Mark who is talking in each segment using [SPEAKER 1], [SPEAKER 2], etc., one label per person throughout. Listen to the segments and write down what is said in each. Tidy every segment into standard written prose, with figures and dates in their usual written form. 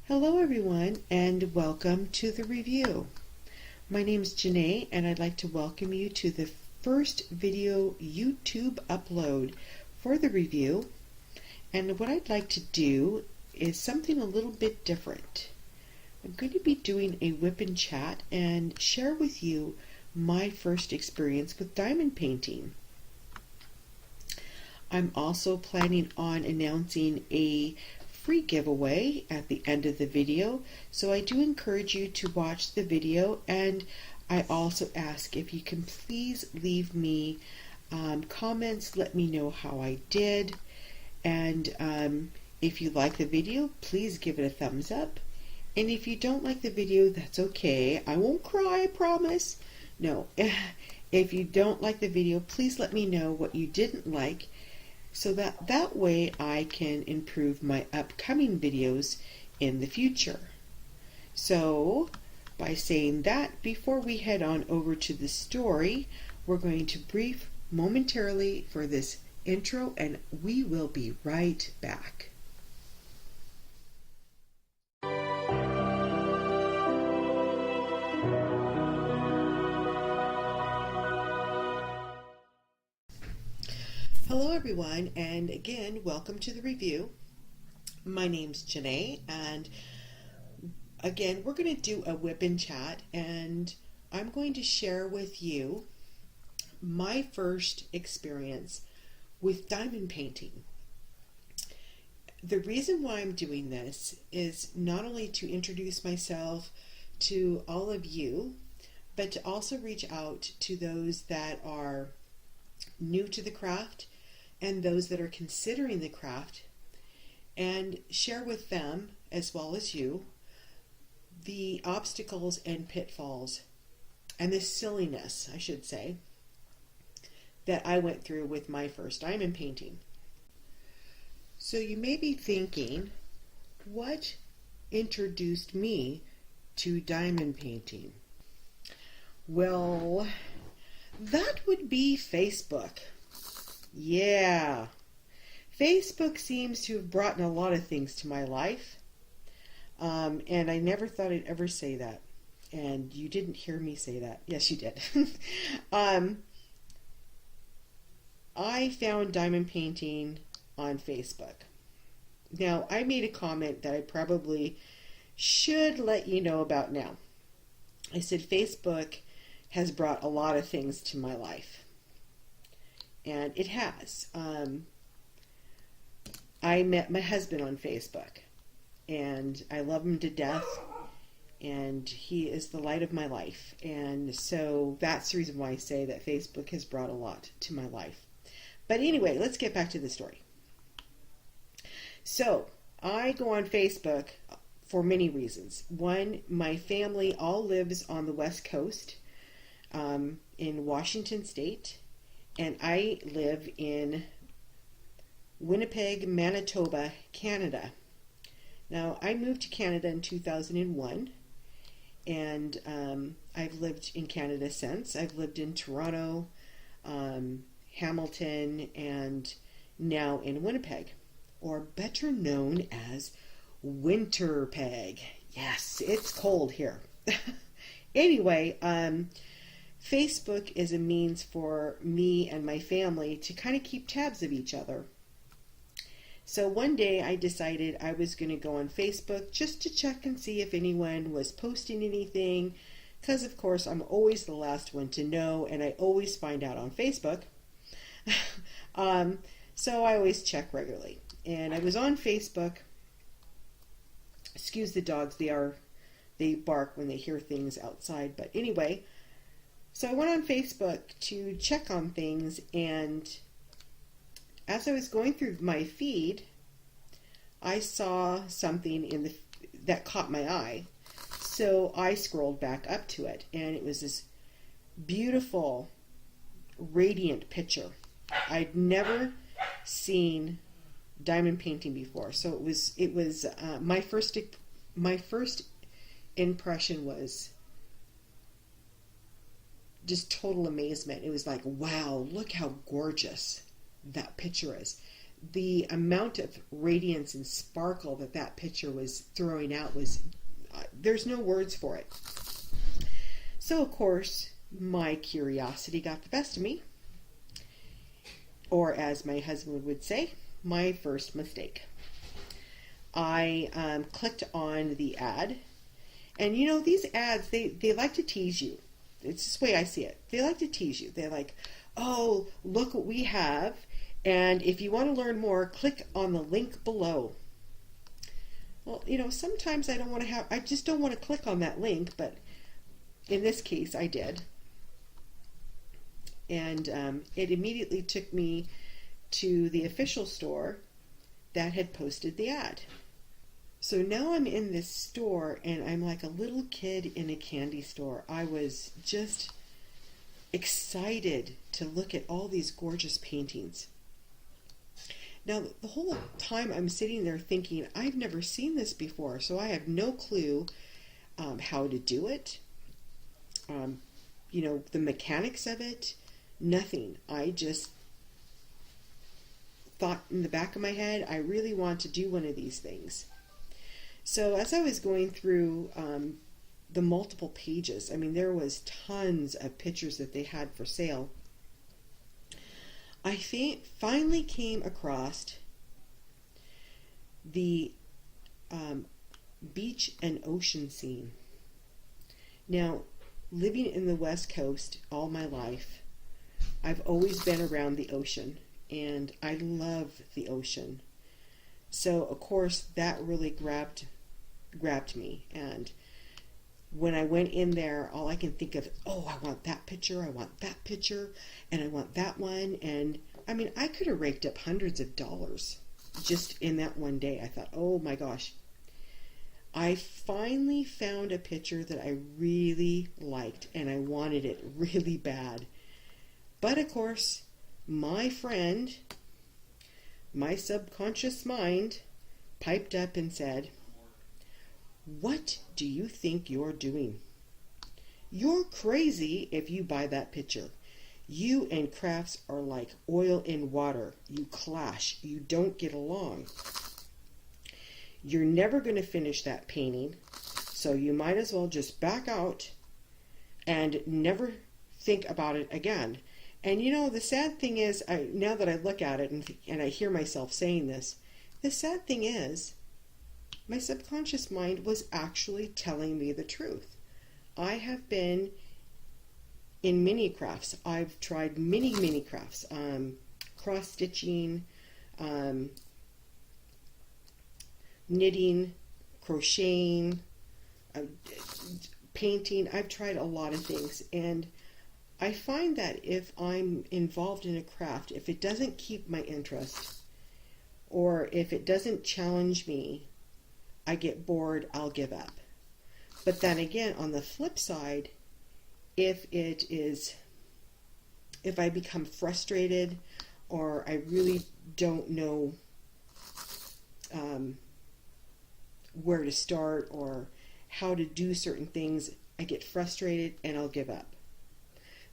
[SPEAKER 1] Hello everyone and welcome to the review. My name is Janae and I'd like to welcome you to the first video YouTube upload for the review. And what I'd like to do is something a little bit different. I'm going to be doing a whip and chat and share with you my first experience with diamond painting. I'm also planning on announcing a free giveaway at the end of the video, so I do encourage you to watch the video, and I also ask if you can please leave me comments, let me know how I did, and if you like the video, please give it a thumbs up, and if you don't like the video, that's okay. I won't cry, I promise. No, if you don't like the video, please let me know what you didn't like, so that way I can improve my upcoming videos in the future. So by saying that, before we head on over to the story, we're going to brief momentarily for this intro and we will be right back. Hello everyone, and again, welcome to the review. My name's Janae, and again, we're going to do a whip and chat, and I'm going to share with you my first experience with diamond painting. The reason why I'm doing this is not only to introduce myself to all of you, but to also reach out to those that are new to the craft and those that are considering the craft, and share with them, as well as you, the obstacles and pitfalls, and the silliness, I should say, that I went through with my first diamond painting. So you may be thinking, what introduced me to diamond painting? Well, that would be Facebook. Yeah, Facebook seems to have brought in a lot of things to my life, and I never thought I'd ever say that, and you didn't hear me say that. Yes, you did. I found diamond painting on Facebook. Now, I made a comment that I probably should let you know about now. I said Facebook has brought a lot of things to my life. And it has. I met my husband on Facebook, and I love him to death, and he is the light of my life. And so that's the reason why I say that Facebook has brought a lot to my life. But anyway, let's get back to the story. So I go on Facebook for many reasons. One, my family all lives on the West Coast, in Washington State. And I live in Winnipeg, Manitoba, Canada. Now, I moved to Canada in 2001, and I've lived in Canada since. I've lived in Toronto, Hamilton, and now in Winnipeg, or better known as Winterpeg. Yes, it's cold here. Anyway, Facebook is a means for me and my family to kind of keep tabs of each other. So one day I decided I was going to go on Facebook just to check and see if anyone was posting anything, because of course I'm always the last one to know and I always find out on Facebook. So I always check regularly. And I was on Facebook. Excuse the dogs, they bark when they hear things outside, but anyway. So I went on Facebook to check on things, and as I was going through my feed, I saw something that caught my eye. So I scrolled back up to it, and it was this beautiful, radiant picture. I'd never seen diamond painting before, so it was my first impression was just total amazement. It was like, wow, look how gorgeous that picture is. the amount of radiance and sparkle that that picture was throwing out was, there's no words for it. So, of course, my curiosity got the best of me, or as my husband would say, my first mistake. I clicked on the ad, and you know, these ads, they like to tease you. It's just the way I see it. They like to tease you. They're like, oh, look what we have, and if you want to learn more, click on the link below. Well, you know, sometimes I just don't want to click on that link, but in this case, I did. And it immediately took me to the official store that had posted the ad. So now I'm in this store, and I'm like a little kid in a candy store. I was just excited to look at all these gorgeous paintings. Now, the whole time I'm sitting there thinking, I've never seen this before, so I have no clue how to do it, you know, the mechanics of it, nothing. I just thought in the back of my head, I really want to do one of these things. So as I was going through the multiple pages, I mean, there was tons of pictures that they had for sale. I finally came across the beach and ocean scene. Now, living in the West Coast all my life, I've always been around the ocean, and I love the ocean. So, of course, that really grabbed me. And when I went in there, all I can think of, oh, I want that picture, and I want that one. And I mean, I could have raked up hundreds of dollars just in that one day. I thought, oh my gosh. I finally found a picture that I really liked, and I wanted it really bad. But of course, my friend, my subconscious mind, piped up and said, what do you think you're doing? You're crazy if you buy that picture. You and crafts are like oil and water. You clash. You don't get along. You're never going to finish that painting, so you might as well just back out and never think about it again. And you know, the sad thing is, now that I look at it and I hear myself saying this, the sad thing is, my subconscious mind was actually telling me the truth. I have been in mini crafts. I've tried many crafts, cross stitching, knitting, crocheting, painting. I've tried a lot of things, and I find that if I'm involved in a craft, if it doesn't keep my interest, or if it doesn't challenge me, I get bored, I'll give up. But then again, on the flip side, if I become frustrated, or I really don't know where to start or how to do certain things, I get frustrated and I'll give up.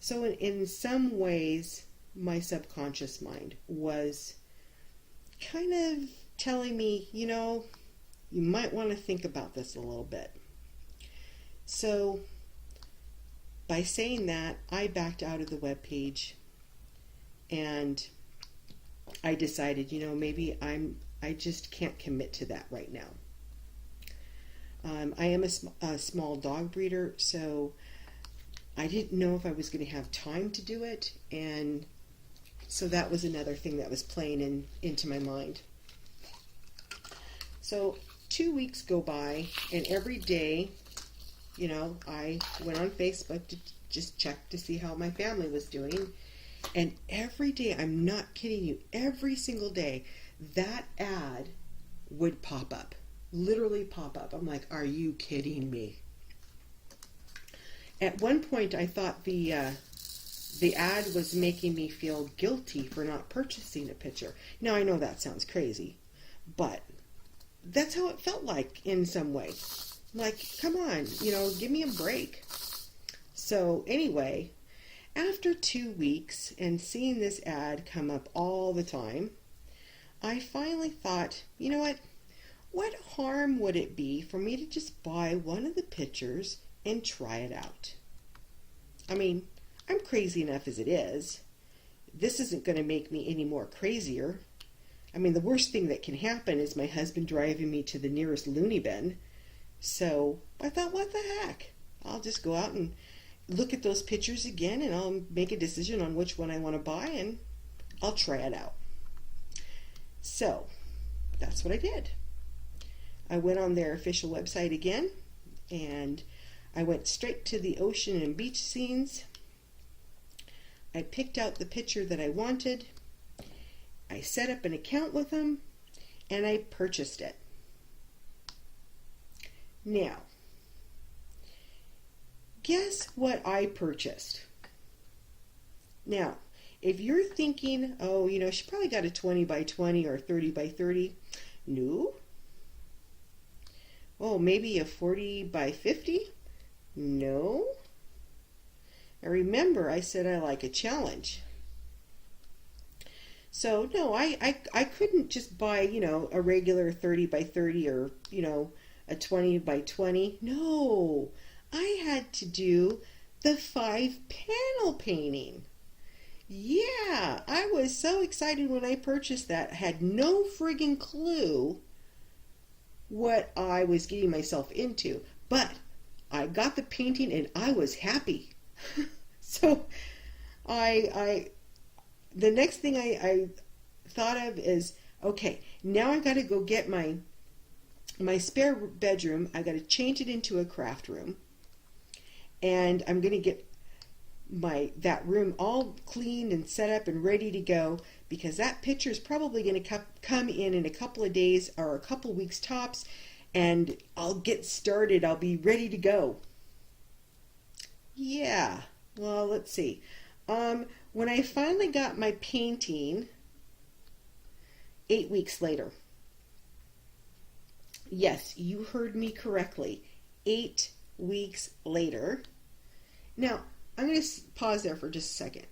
[SPEAKER 1] So in some ways, my subconscious mind was kind of telling me, you know, you might want to think about this a little bit. So by saying that, I backed out of the webpage, and I decided, you know, maybe I just can't commit to that right now. I am a small dog breeder, so I didn't know if I was going to have time to do it, and so that was another thing that was playing into my mind. So 2 weeks go by, and every day, you know, I went on Facebook to just check to see how my family was doing, and every day, I'm not kidding you, every single day, that ad would pop up, literally pop up. I'm like, are you kidding me? At one point, I thought the ad was making me feel guilty for not purchasing a picture. Now, I know that sounds crazy, but that's how it felt like in some way. Like, come on, you know, give me a break. So anyway, after 2 weeks and seeing this ad come up all the time, I finally thought, you know what? What harm would it be for me to just buy one of the pictures and try it out? I mean, I'm crazy enough as it is. This isn't going to make me any more crazier. I mean, the worst thing that can happen is my husband driving me to the nearest loony bin. So I thought, what the heck? I'll just go out and look at those pictures again, and I'll make a decision on which one I want to buy, and I'll try it out. So that's what I did. I went on their official website again, and I went straight to the ocean and beach scenes. I picked out the picture that I wanted. I set up an account with them, and I purchased it. Now, guess what I purchased? Now, if you're thinking, oh, she probably got a 20 by 20 or 30 by 30. No. Oh, maybe a 40 by 50? No. And remember, I said I like a challenge. So, no, I couldn't just buy, a regular 30 by 30 or, a 20 by 20. No, I had to do the 5-panel painting. Yeah, I was so excited when I purchased that. I had no friggin' clue what I was getting myself into. But I got the painting and I was happy. So the next thing I thought of is, okay, now I got to go get my spare bedroom. I got to change it into a craft room, and I'm going to get that room all cleaned and set up and ready to go, because that picture is probably going to come in a couple of days or a couple of weeks tops, and I'll get started. I'll be ready to go. Yeah, well, let's see. When I finally got my painting 8 weeks later. Yes, you heard me correctly. 8 weeks later. Now, I'm going to pause there for just a second.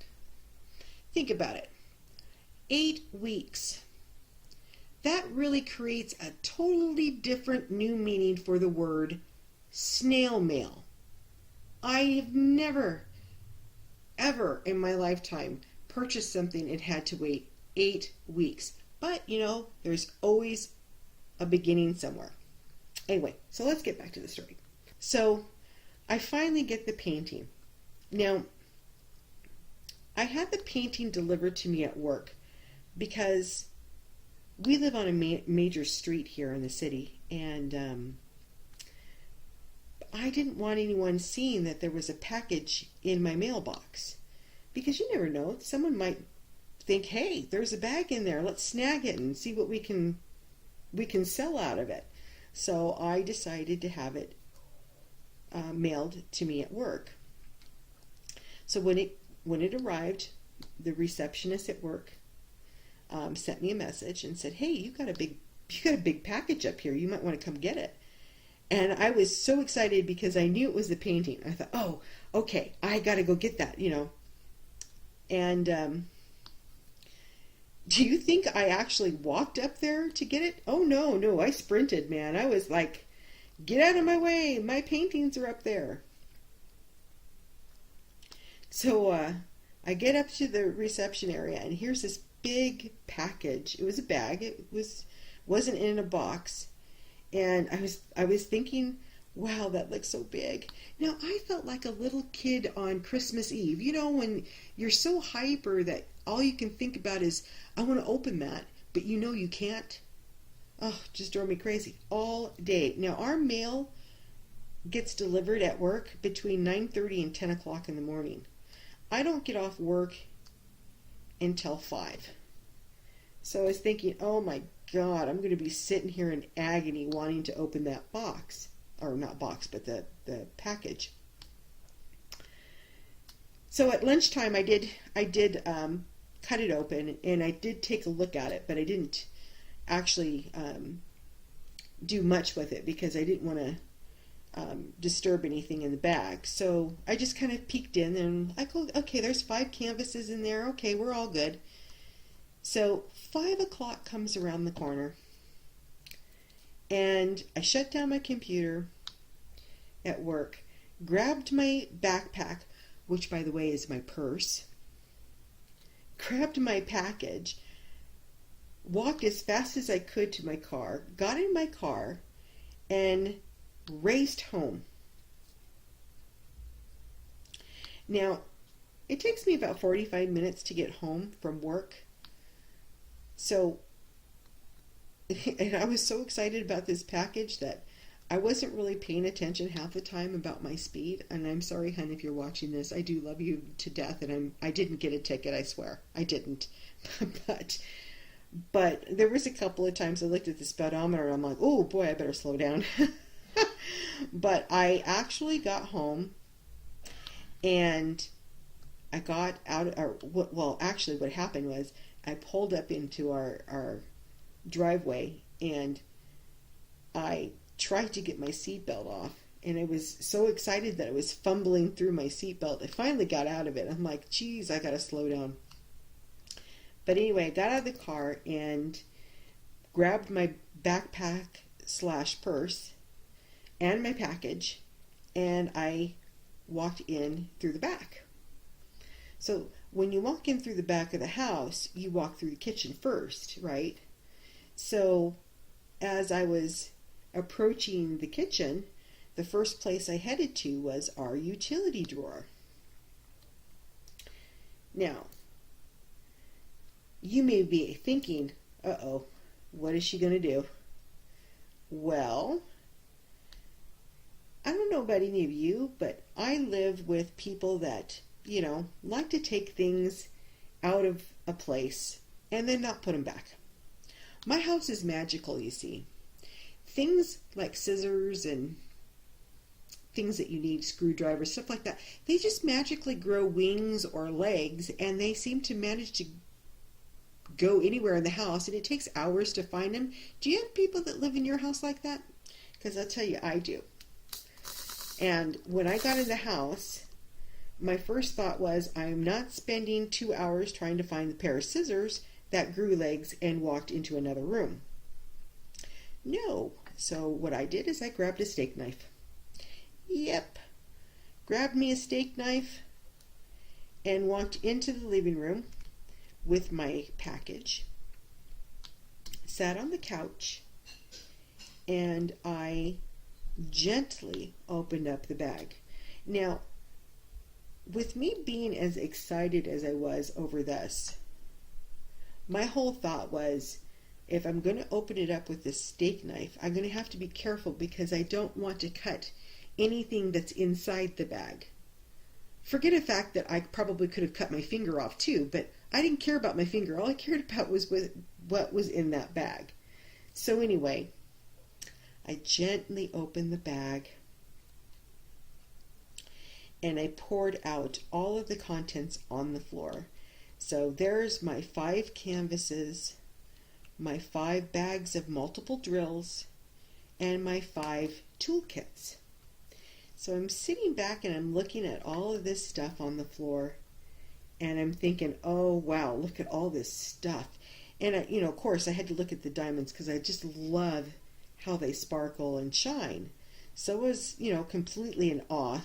[SPEAKER 1] Think about it. 8 weeks. That really creates a totally different new meaning for the word snail mail. I have never, ever in my lifetime purchased something and had to wait 8 weeks. But, there's always a beginning somewhere. Anyway, so let's get back to the story. So I finally get the painting. Now, I had the painting delivered to me at work because we live on a major street here in the city, and I didn't want anyone seeing that there was a package in my mailbox, because you never know, someone might think, hey, there's a bag in there, let's snag it and see what we can sell out of it. So I decided to have it mailed to me at work. So when it arrived, the receptionist at work sent me a message and said, hey, you got a big package up here, you might want to come get it. And I was so excited because I knew it was the painting. I thought, oh, okay, I got to go get that, And do you think I actually walked up there to get it? Oh, no, I sprinted, man. I was like, get out of my way, my paintings are up there. So I get up to the reception area, and here's this big package. It was a bag. It wasn't in a box. And I was thinking, wow, that looks so big. Now, I felt like a little kid on Christmas Eve. When you're so hyper that all you can think about is, I want to open that, but you can't. Oh, just drove me crazy all day. Now, our mail gets delivered at work between 9:30 and 10 o'clock in the morning. I don't get off work until 5. So I was thinking, oh my God, I'm going to be sitting here in agony wanting to open that box. Or not box, but the package. So at lunchtime I did cut it open, and I did take a look at it, but I didn't actually do much with it because I didn't want to disturb anything in the bag. So I just kind of peeked in, and I go, okay, there's 5 canvases in there. Okay, we're all good. So 5 o'clock comes around the corner, and I shut down my computer at work, grabbed my backpack, which by the way is my purse, grabbed my package, walked as fast as I could to my car, got in my car, and raced home. Now, it takes me about 45 minutes to get home from work. So, and I was so excited about this package that I wasn't really paying attention half the time about my speed. And I'm sorry, hon, if you're watching this. I do love you to death, and I didn't get a ticket, I swear. I didn't. But there was a couple of times I looked at the speedometer and I'm like, oh boy, I better slow down. But I actually got home, and I got out, well, actually what happened was I pulled up into our driveway, and I tried to get my seatbelt off, and I was so excited that I was fumbling through my seatbelt. I finally got out of it. I'm like, geez, I gotta slow down. But anyway, I got out of the car and grabbed my backpack / purse and my package, and I walked in through the back. So when you walk in through the back of the house, you walk through the kitchen first, right? So as I was approaching the kitchen, the first place I headed to was our utility drawer. Now, you may be thinking, uh-oh, what is she going to do? Well, I don't know about any of you, but I live with people that, like to take things out of a place and then not put them back. My house is magical, you see. Things like scissors and things that you need, screwdrivers, stuff like that, they just magically grow wings or legs, and they seem to manage to go anywhere in the house, and it takes hours to find them. Do you have people that live in your house like that? Because I'll tell you, I do. And when I got in the house, my first thought was, I'm not spending 2 hours trying to find the pair of scissors that grew legs and walked into another room. No. So what I did is I grabbed a steak knife. Yep. Grabbed me a steak knife and walked into the living room with my package, sat on the couch, and I gently opened up the bag. Now, with me being as excited as I was over this, my whole thought was, if I'm going to open it up with this steak knife, I'm going to have to be careful because I don't want to cut anything that's inside the bag. Forget the fact that I probably could have cut my finger off too, but I didn't care about my finger. All I cared about was what was in that bag. So anyway, I gently opened the bag and I poured out all of the contents on the floor. So there's my 5 canvases, my 5 bags of multiple drills, and my 5 toolkits. So I'm sitting back and I'm looking at all of this stuff on the floor, and I'm thinking, oh wow, look at all this stuff. And I, of course I had to look at the diamonds because I just love how they sparkle and shine. So I was, completely in awe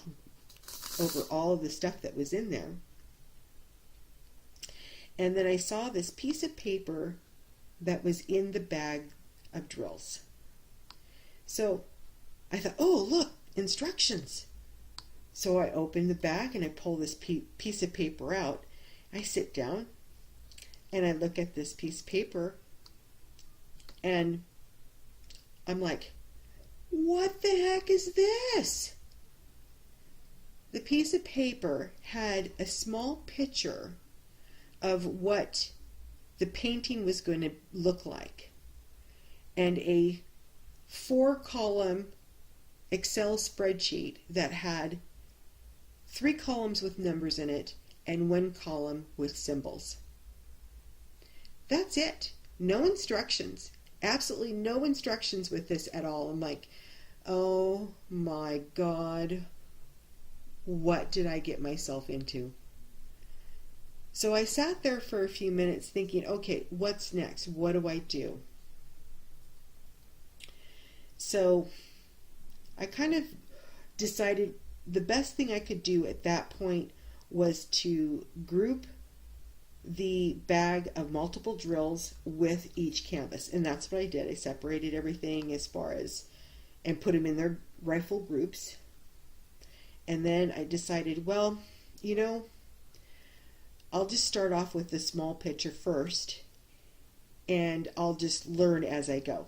[SPEAKER 1] over all of the stuff that was in there. And then I saw this piece of paper that was in the bag of drills. So I thought, oh look, instructions. So I open the bag and I pull this piece of paper out. I sit down and I look at this piece of paper and I'm like, what the heck is this? The piece of paper had a small picture of what the painting was going to look like, and a 4-column Excel spreadsheet that had 3 columns with numbers in it and 1 column with symbols. That's it. No instructions. Absolutely no instructions with this at all. I'm like, oh my God, what did I get myself into? So I sat there for a few minutes thinking, okay, what's next? What do I do? So I kind of decided the best thing I could do at that point was to group the bag of multiple drills with each canvas. And that's what I did. I separated everything as far as, and put them in their rifle groups. And then I decided, well, you know, I'll just start off with the small picture first, and I'll just learn as I go.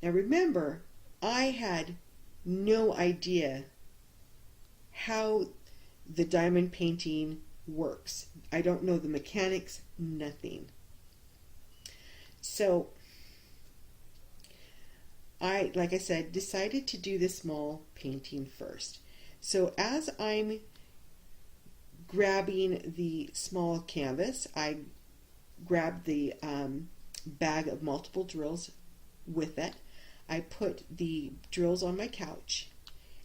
[SPEAKER 1] Now remember, I had no idea how the diamond painting works. I don't know the mechanics, nothing. So I, like I said, decided to do the small painting first. So as I'm grabbing the small canvas, I grabbed the bag of multiple drills with it. I put the drills on my couch,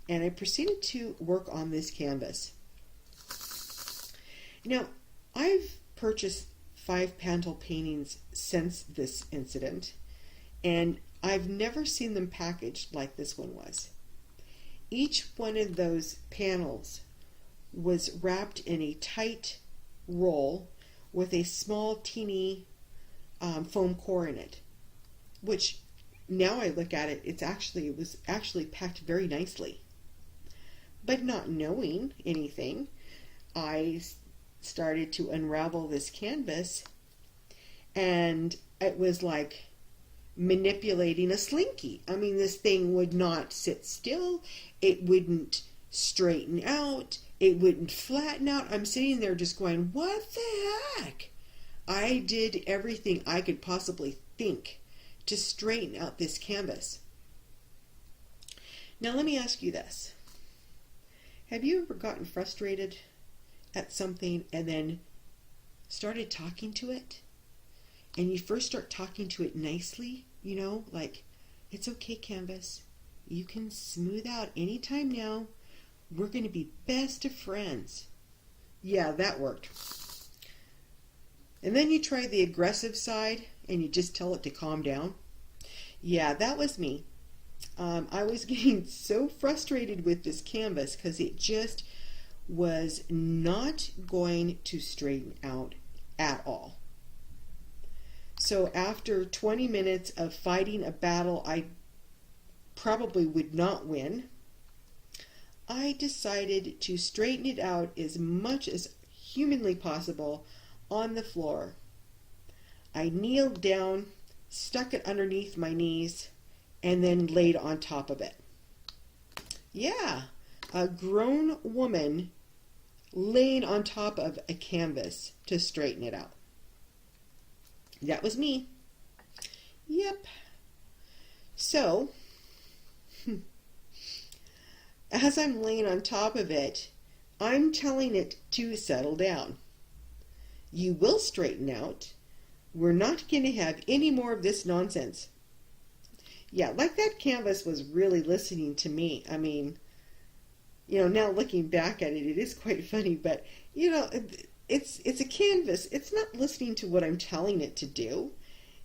[SPEAKER 1] and I proceeded to work on this canvas. Now, I've purchased 5 panel paintings since this incident, and I've never seen them packaged like this one was. Each one of those panels was wrapped in a tight roll with a small teeny foam core in it, which now I look at it, it was actually packed very nicely. But not knowing anything, I started to unravel this canvas, and it was like manipulating a slinky. I mean, this thing would not sit still, it wouldn't straighten out, it wouldn't flatten out. I'm sitting there just going, what the heck? I did everything I could possibly think to straighten out this canvas. Now let me ask you this. Have you ever gotten frustrated at something and then started talking to it? And you first start talking to it nicely, you know, like, it's okay, canvas. You can smooth out anytime now. We're going to be best of friends. Yeah, that worked. And then you try the aggressive side and you just tell it to calm down. Yeah, that was me. I was getting so frustrated with this canvas because it just was not going to straighten out at all. So after 20 minutes of fighting a battle I probably would not win, I decided to straighten it out as much as humanly possible on the floor. I kneeled down, stuck it underneath my knees, and then laid on top of it. Yeah, a grown woman laying on top of a canvas to straighten it out. That was me. Yep. So, as I'm laying on top of it, I'm telling it to settle down. You will straighten out. We're not going to have any more of this nonsense. Yeah, like that canvas was really listening to me. I mean, you know, now looking back at it, it is quite funny, but, you know, it's a canvas. It's not listening to what I'm telling it to do.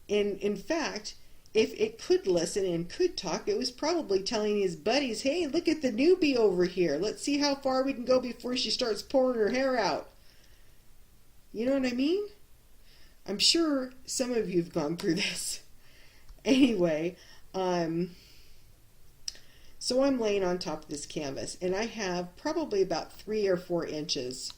[SPEAKER 1] And in fact, if it could listen and could talk, it was probably telling his buddies, hey, look at the newbie over here. Let's see how far we can go before she starts pouring her hair out. You know what I mean? I'm sure some of you have gone through this. Anyway, so I'm laying on top of this canvas, and I have probably about 3 or 4 inches.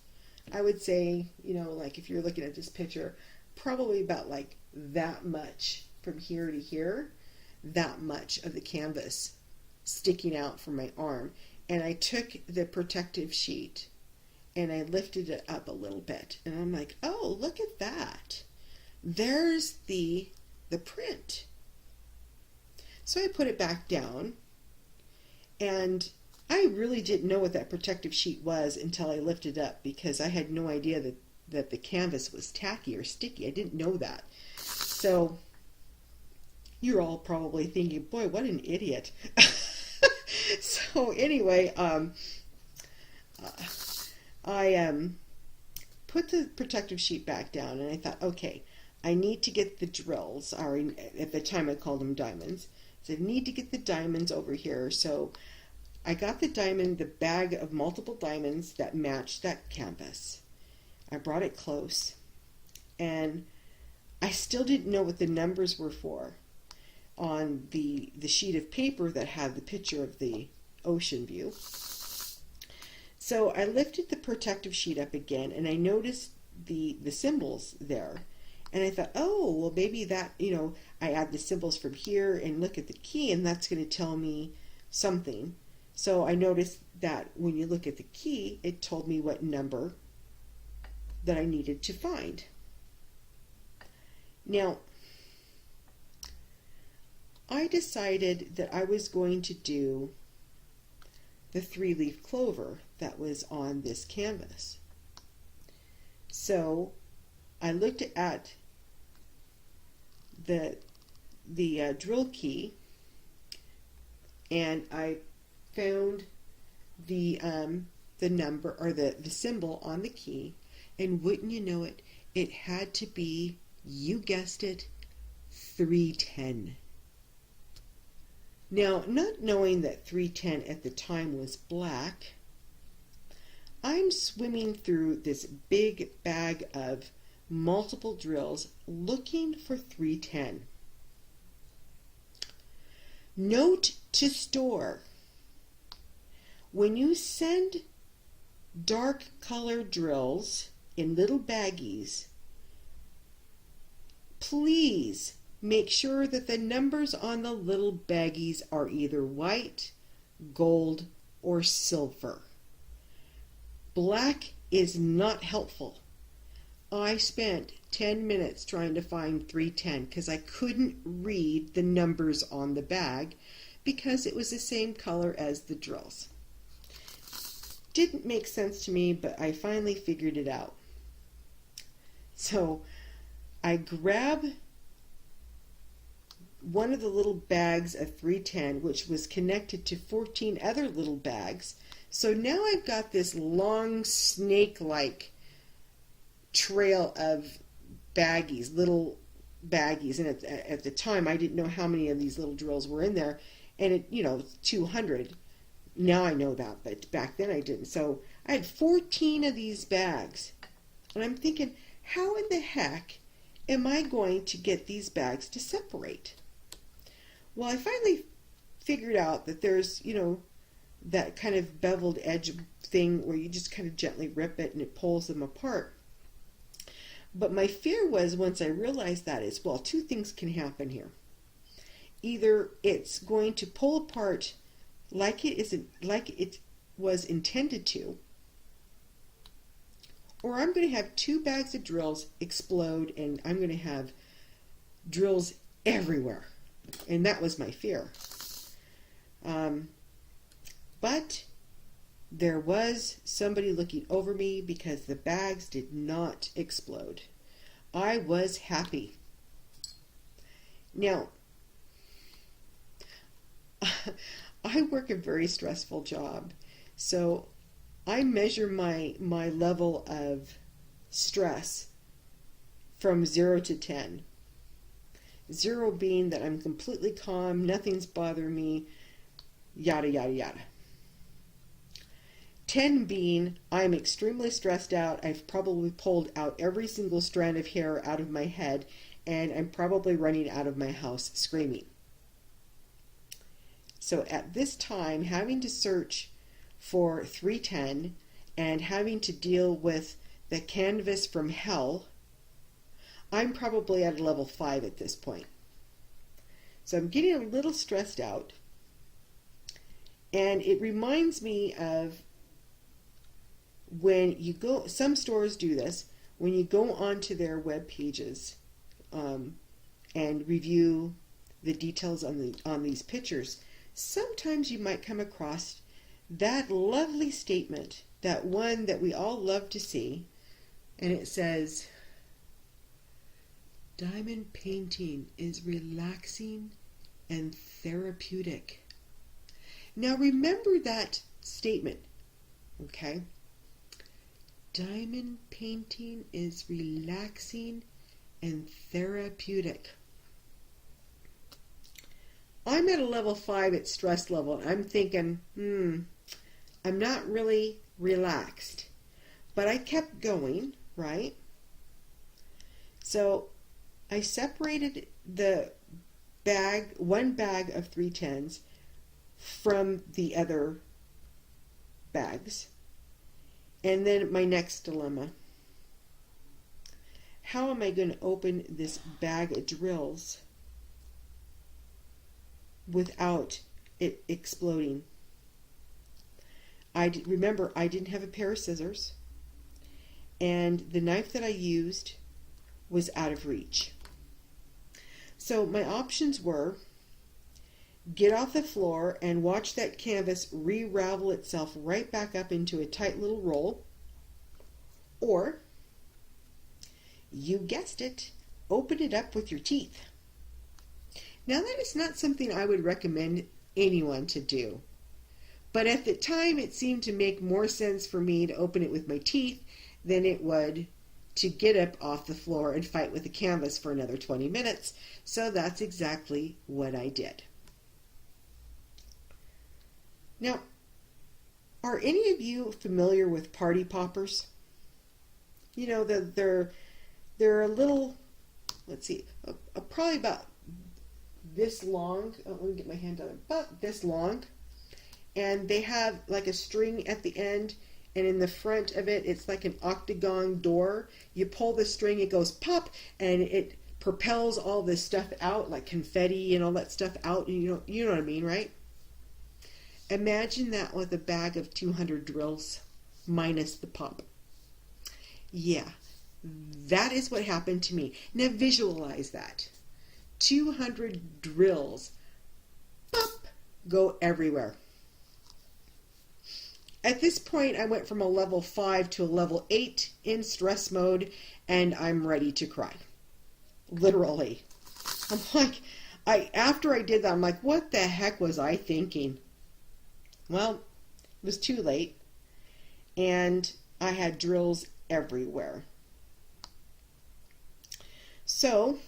[SPEAKER 1] I would say, you know, like if you're looking at this picture, probably about like that much from here to here, that much of the canvas sticking out from my arm. And I took the protective sheet and I lifted it up a little bit, and I'm like, oh, look at that. There's the print. So I put it back down, and I really didn't know what that protective sheet was until I lifted it up, because I had no idea that the canvas was tacky or sticky. I didn't know that. So you're all probably thinking, boy, what an idiot. So anyway, I put put the protective sheet back down, and I thought, okay, I need to get the drills, or at the time I called them diamonds. So I need to get the diamonds over here. So I got the bag of multiple diamonds that matched that canvas. I brought it close, and I still didn't know what the numbers were for on the sheet of paper that had the picture of the ocean view. So I lifted the protective sheet up again, and I noticed the symbols there. And I thought, oh, well, maybe that, I add the symbols from here and look at the key, and that's going to tell me something. So I noticed that when you look at the key, it told me what number that I needed to find. Now, I decided that I was going to do the 3-leaf clover that was on this canvas. So I looked at the drill key, and I found the number, or the symbol on the key, and wouldn't you know it, it had to be, you guessed it, 310. Now, not knowing that 310 at the time was black, I'm swimming through this big bag of multiple drills looking for 310. Note to store: when you send dark colored drills in little baggies, please make sure that the numbers on the little baggies are either white, gold, or silver. Black is not helpful. I spent 10 minutes trying to find 310 because I couldn't read the numbers on the bag because it was the same color as the drills. Didn't make sense to me, but I finally figured it out. So I grab one of the little bags of 310, which was connected to 14 other little bags. So now I've got this long snake-like trail of baggies, little baggies. And at the time, I didn't know how many of these little drills were in there. And 200. Now I know that, but back then I didn't. So I had 14 of these bags. And I'm thinking, how in the heck am I going to get these bags to separate? Well, I finally figured out that there's, that kind of beveled edge thing where you just kind of gently rip it and it pulls them apart. But my fear was, once I realized that, is, well, two things can happen here. Either it's going to pull apart like it was intended to, or I'm going to have 2 bags of drills explode and I'm going to have drills everywhere. And that was my fear. But there was somebody looking over me because the bags did not explode. I was happy. Now, I work a very stressful job, so I measure my level of stress from 0 to 10. 0 being that I'm completely calm, nothing's bothering me, yada, yada, yada. 10 being I'm extremely stressed out, I've probably pulled out every single strand of hair out of my head, and I'm probably running out of my house screaming. So at this time, having to search for 310 and having to deal with the canvas from hell, I'm probably at a level 5 at this point. So I'm getting a little stressed out, and it reminds me of when you go, some stores do this, when you go onto their web pages and review the details on these pictures, sometimes you might come across that lovely statement, that one that we all love to see, and it says, "Diamond painting is relaxing and therapeutic." Now remember that statement, okay? Diamond painting is relaxing and therapeutic. I'm at a level 5 at stress level. I'm thinking, I'm not really relaxed. But I kept going, right? So I separated the one bag of 310s from the other bags. And then my next dilemma. How am I going to open this bag of drills without it exploding? Remember, I didn't have a pair of scissors, and the knife that I used was out of reach. So my options were get off the floor and watch that canvas re-ravel itself right back up into a tight little roll, or, you guessed it, open it up with your teeth. Now that is not something I would recommend anyone to do, but at the time it seemed to make more sense for me to open it with my teeth than it would to get up off the floor and fight with the canvas for another 20 minutes, so that's exactly what I did. Now, are any of you familiar with party poppers? You know, they're a little, let's see, probably about this long. Let me get my hand on it. About this long. And they have like a string at the end, and in the front of it, it's like an octagon door. You pull the string, it goes pop, and it propels all this stuff out, like confetti and all that stuff out. You know what I mean, right? Imagine that with a bag of 200 drills minus the pop. Yeah, that is what happened to me. Now visualize that. 200 drills, pop, go everywhere. At this point, I went from a level 5 to a level 8 in stress mode, and I'm ready to cry. Literally. I'm like, after I did that, I'm like, what the heck was I thinking? Well, it was too late, and I had drills everywhere. So,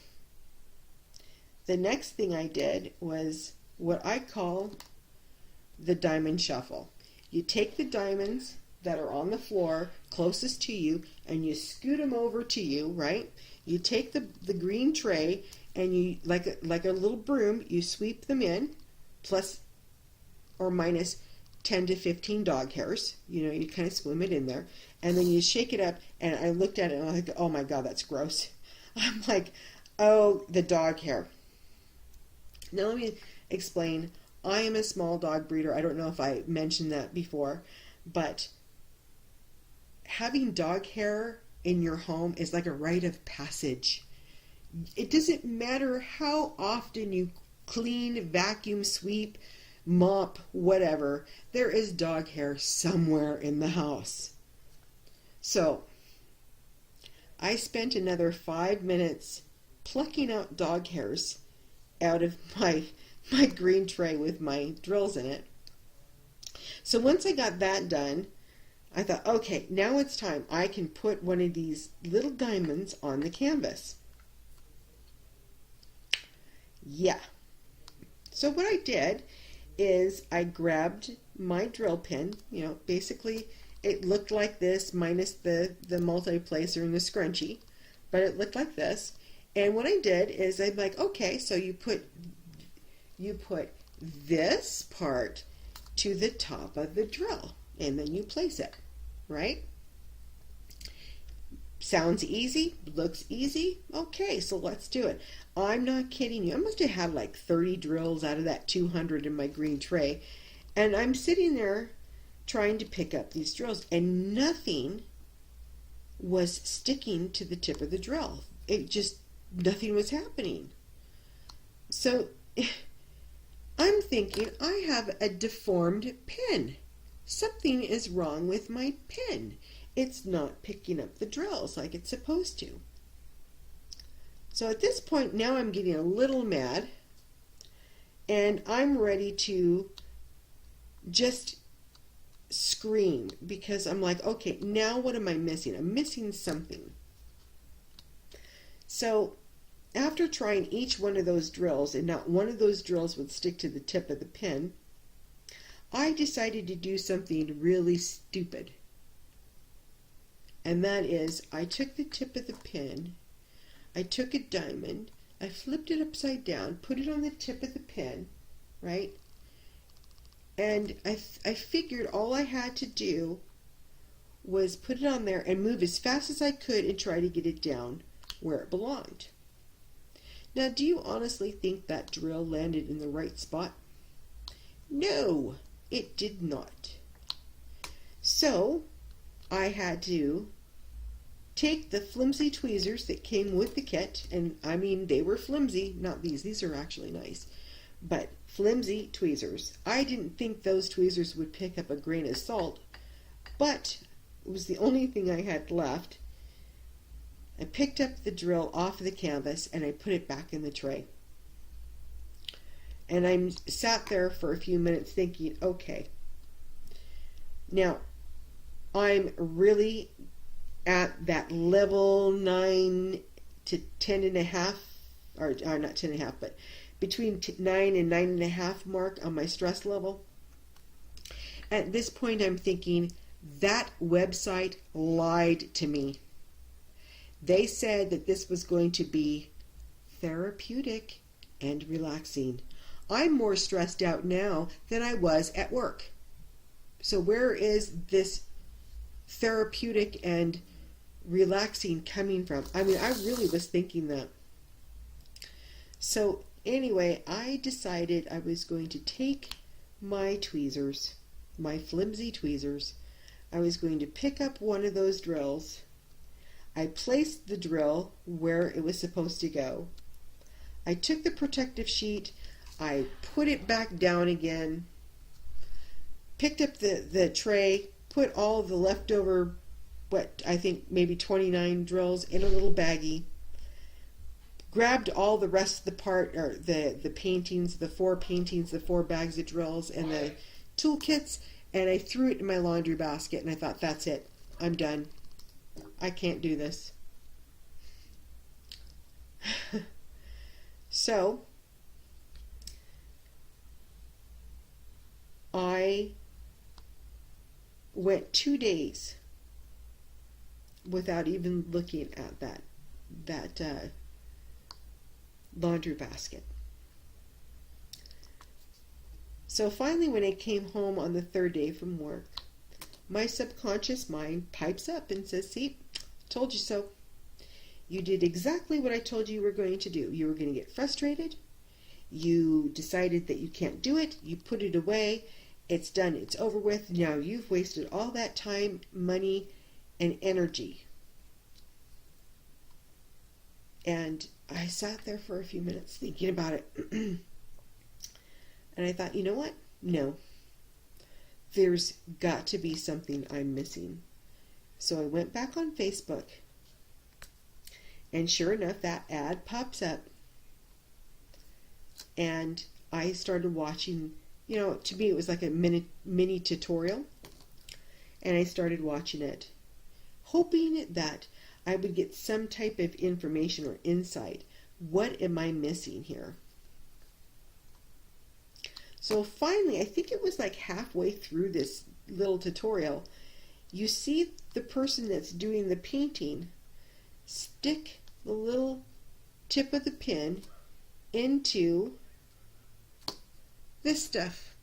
[SPEAKER 1] the next thing I did was what I call the diamond shuffle. You take the diamonds that are on the floor closest to you, and you scoot them over to you, right? You take the green tray, and you, like a little broom, you sweep them in, plus or minus 10 to 15 dog hairs. You know, you kind of swim it in there, and then you shake it up, and I looked at it, and I'm like, oh my God, that's gross. I'm like, oh, the dog hair. Now let me explain. I am a small dog breeder. I don't know if I mentioned that before, but having dog hair in your home is like a rite of passage. It doesn't matter how often you clean, vacuum, sweep, mop, whatever, there is dog hair somewhere in the house. So, I spent another 5 minutes plucking out dog hairs out of my green tray with my drills in it. So once I got that done, I thought, okay, now it's time. I can put one of these little diamonds on the canvas. Yeah. So what I did is I grabbed my drill pin, you know, basically it looked like this minus the multi-placer and the scrunchie, but it looked like this. And what I did is I'm like, okay, so you put this part to the top of the drill, and then you place it, right? Sounds easy, looks easy. Okay, so let's do it. I'm not kidding you. I must have had like 30 drills out of that 200 in my green tray, and I'm sitting there trying to pick up these drills, and nothing was sticking to the tip of the drill. Nothing was happening. So I'm thinking, I have a deformed pen. Something is wrong with my pen. It's not picking up the drills like it's supposed to. So at this point, now I'm getting a little mad, and I'm ready to just scream because I'm like, okay, now what am I missing? I'm missing something. So after trying each one of those drills and not one of those drills would stick to the tip of the pin, I decided to do something really stupid. And that is, I took the tip of the pin, I took a diamond, I flipped it upside down, put it on the tip of the pin, right? And I figured all I had to do was put it on there and move as fast as I could and try to get it down where it belonged. Now, do you honestly think that drill landed in the right spot? No, it did not. So, I had to take the flimsy tweezers that came with the kit, and I mean, they were flimsy, not these are actually nice, but flimsy tweezers. I didn't think those tweezers would pick up a grain of salt, but it was the only thing I had left. I picked up the drill off the canvas and I put it back in the tray. And I sat there for a few minutes thinking, okay, now I'm really at that level 9 to 10 and a half, or not 10 and a half, but between 9 and 9 and a half mark on my stress level. At this point, I'm thinking, that website lied to me. They said that this was going to be therapeutic and relaxing. I'm more stressed out now than I was at work. So where is this therapeutic and relaxing coming from? I mean, I really was thinking that. So anyway, I decided I was going to take my tweezers, my flimsy tweezers. I was going to pick up one of those drills. I placed the drill where it was supposed to go. I took the protective sheet, I put it back down again, picked up the tray, put all the leftover, what I think maybe 29 drills in a little baggie, grabbed all the rest of the part, or the paintings, the four bags of drills and the toolkits, and I threw it in my laundry basket, and I thought, that's it, I'm done. I can't do this. So I went 2 days without even looking at that laundry basket. So finally, when I came home on the third day from work, my subconscious mind pipes up and says, see, told you so. You did exactly what I told you were going to do. You were going to get frustrated. You decided that you can't do it. You put it away. It's done. It's over with. Now you've wasted all that time, money, and energy. And I sat there for a few minutes thinking about it. And I thought, you know what? No. There's got to be something I'm missing. So I went back on Facebook, and sure enough, that ad pops up, and I started watching. To me it was like a mini tutorial, and I started watching it, hoping that I would get some type of information or insight. What am I missing here? So finally, I think it was like halfway through this little tutorial, you see the person that's doing the painting stick the little tip of the pin into this stuff.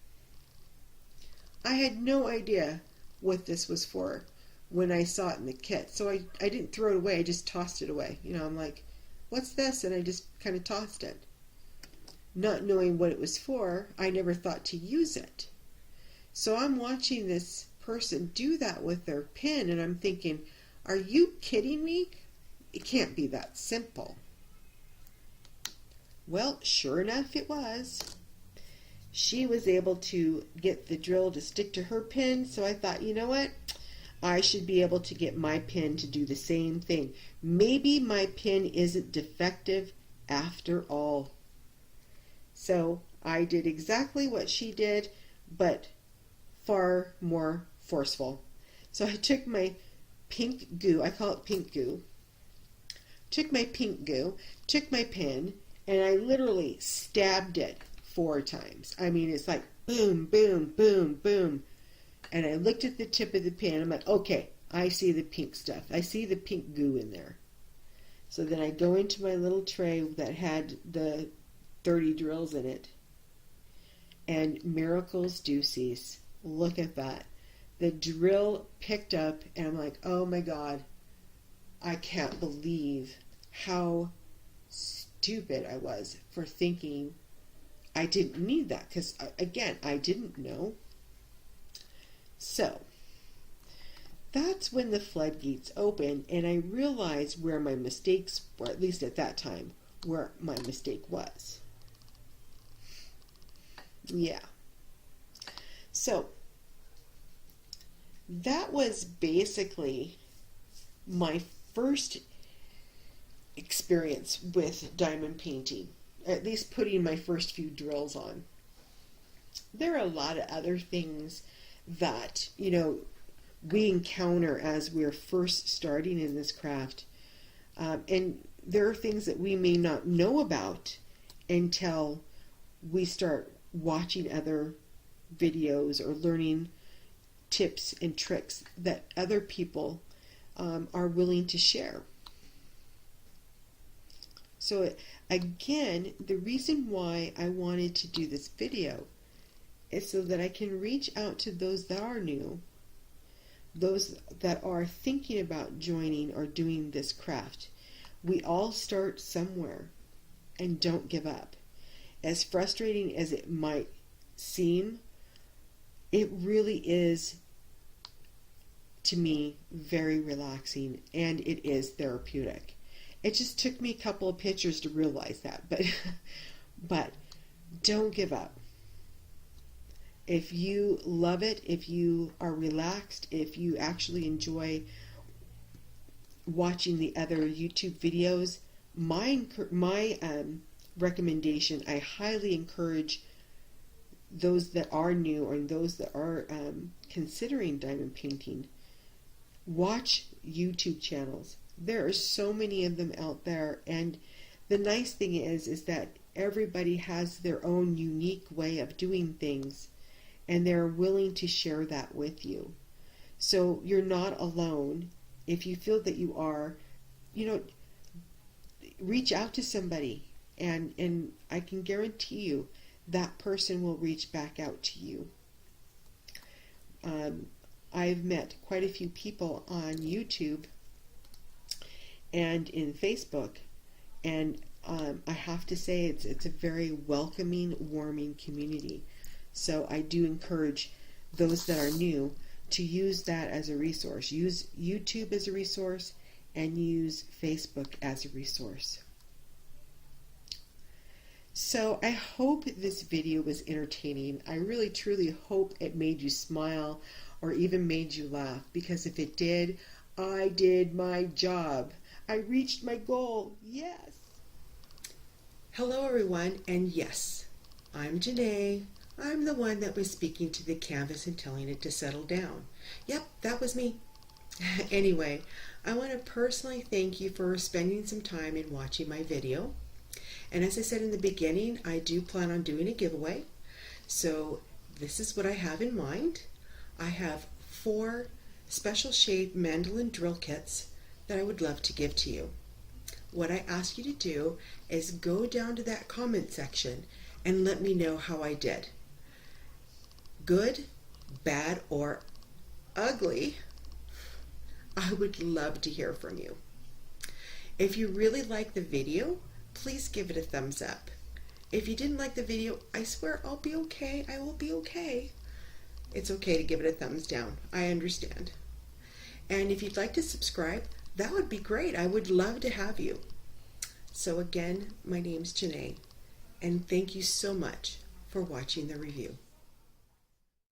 [SPEAKER 1] I had no idea what this was for when I saw it in the kit. So I didn't throw it away, I just tossed it away. I'm like, what's this? And I just kind of tossed it. Not knowing what it was for, I never thought to use it. So I'm watching this person do that with their pen, and I'm thinking, are you kidding me? It can't be that simple. Well, sure enough it was. She was able to get the drill to stick to her pin, so I thought, you know what? I should be able to get my pin to do the same thing. Maybe my pin isn't defective after all. So I did exactly what she did, but far more forceful. So I took my pink goo, I call it pink goo, took my pink goo, took my pen, and I literally stabbed it 4 times. I mean, it's like boom, boom, boom, boom. And I looked at the tip of the pen. I'm like, okay, I see the pink stuff. I see the pink goo in there. So then I go into my little tray that had the 30 drills in it. And miracles do cease. Look at that. The drill picked up, and I'm like, oh my God, I can't believe how stupid I was for thinking I didn't need that. Because, again, I didn't know. So, that's when the floodgates opened, and I realized where my mistakes were, at least at that time, where my mistake was. Yeah. So, that was basically my first experience with diamond painting, at least putting my first few drills on. There are a lot of other things that, we encounter as we're first starting in this craft. And there are things that we may not know about until we start watching other videos or learning tips and tricks that other people are willing to share. So again, the reason why I wanted to do this video is so that I can reach out to those that are new, those that are thinking about joining or doing this craft. We all start somewhere, and don't give up. As frustrating as it might seem, it really is, to me, very relaxing, and it is therapeutic. It just took me a couple of pictures to realize that, but don't give up. If you love it, if you are relaxed, if you actually enjoy watching the other YouTube videos, my recommendation, I highly encourage those that are new or those that are considering diamond painting, watch YouTube channels. There are so many of them out there, and the nice thing is that everybody has their own unique way of doing things, and they're willing to share that with you. So you're not alone. If you feel that you are, reach out to somebody, and I can guarantee you that person will reach back out to you. I've met quite a few people on YouTube and in Facebook, and I have to say it's a very welcoming, warming community. So I do encourage those that are new to use that as a resource. Use YouTube as a resource, and use Facebook as a resource. So I hope this video was entertaining. I really truly hope it made you smile or even made you laugh, because if it did, I did my job. I reached my goal. Yes. Hello everyone, and yes, I'm Janae. I'm the one that was speaking to the canvas and telling it to settle down. Yep, that was me. Anyway, I want to personally thank you for spending some time in watching my video. And as I said in the beginning, I do plan on doing a giveaway. So this is what I have in mind. I have 4 special shaped mandolin drill kits that I would love to give to you. What I ask you to do is go down to that comment section and let me know how I did. Good, bad, or ugly, I would love to hear from you. If you really like the video, please give it a thumbs up. If you didn't like the video, I swear I'll be okay. I will be okay. It's okay to give it a thumbs down. I understand. And if you'd like to subscribe, that would be great. I would love to have you. So again, my name's Janae, and thank you so much for watching the review.